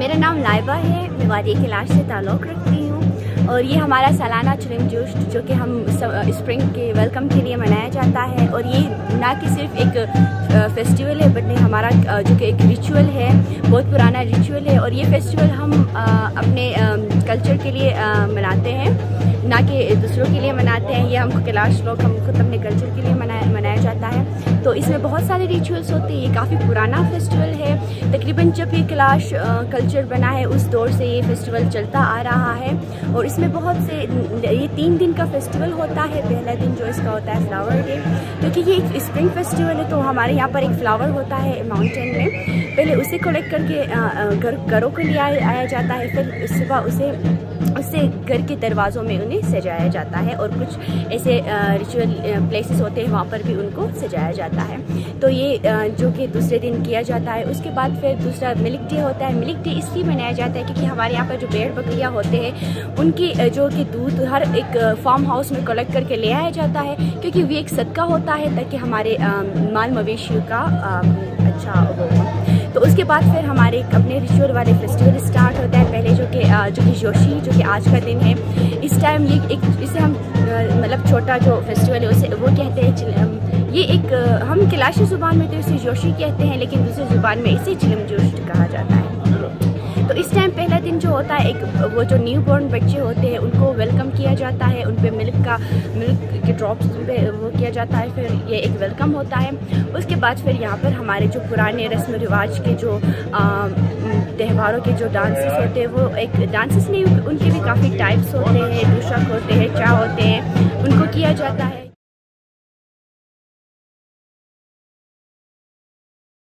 मेरा नाम लाइबा है, मैं वादी कैलाश से ताल्लुक़ रखती हूँ और ये हमारा सालाना चिलिम जोश जो कि हम स्प्रिंग के वेलकम के लिए मनाया जाता है। और ये ना कि सिर्फ एक फेस्टिवल है बट हमारा जो कि एक रिचुअल है, बहुत पुराना रिचुअल है। और ये फेस्टिवल हम अपने कल्चर के लिए मनाते हैं, ना कि दूसरों के लिए मनाते हैं। ये हमको कैलाश लोग हम खुद अपने कल्चर के लिए मनाया जाता है। तो इसमें बहुत सारे रिचुअल्स होते हैं। ये काफ़ी पुराना फेस्टिवल है, तकरीबन जब ये कैलाश कल्चर बना है उस दौर से ये फेस्टिवल चलता आ रहा है। और इसमें बहुत से ये 3 दिन का फेस्टिवल होता है। पहला दिन जो इसका होता है फ्लावर डे, क्योंकि ये एक स्प्रिंग फेस्टिवल है तो हमारे यहाँ पर एक फ्लावर होता है माउंटेन में। पहले उसे कलेक्ट करके घरों को ले आया जाता है, फिर सुबह उससे घर के दरवाज़ों में उन्हें सजाया जाता है। और कुछ ऐसे रिचुअल प्लेसेस होते हैं वहाँ पर भी उनको सजाया जाता है। तो ये जो कि दूसरे दिन किया जाता है। उसके बाद फिर दूसरा मिल्क डे होता है। मिल्क डे इसलिए मनाया जाता है क्योंकि हमारे यहाँ पर जो भेड़ बकरियाँ होते हैं उनकी जो कि दूध हर एक फार्म हाउस में कलेक्ट करके ले आया जाता है, क्योंकि वो एक सदका होता है ताकि हमारे माल मवेशियों का अच्छा वो हो। तो उसके बाद फिर हमारे अपने रिचुअल वाले फेस्टिवल स्टार्ट होता है। पहले जो कि जोशी जो कि आज का दिन है, इस टाइम इसे हम मतलब छोटा जो फेस्टिवल है उसे वो कहते हैं ये एक हम कैलाशी ज़ुबान में तो इसे जोशी कहते हैं, लेकिन दूसरी ज़ुबान में इसे चिलिम जोश कहा जाता है। तो इस टाइम पहला दिन जो होता है, एक वो जो न्यू बॉर्न बच्चे होते हैं उनको वेलकम किया जाता है, उन पे मिल्क के ड्रॉप्स पे वो किया जाता है, फिर ये एक वेलकम होता है। उसके बाद फिर यहाँ पर हमारे जो पुराने रस्म रिवाज के जो त्योहारों के जो डांसेस होते हैं, वो एक डांसेस नहीं, उनके भी काफ़ी टाइप्स होते हैं, दूसरा होते हैं, चा होते हैं, उनको किया जाता है।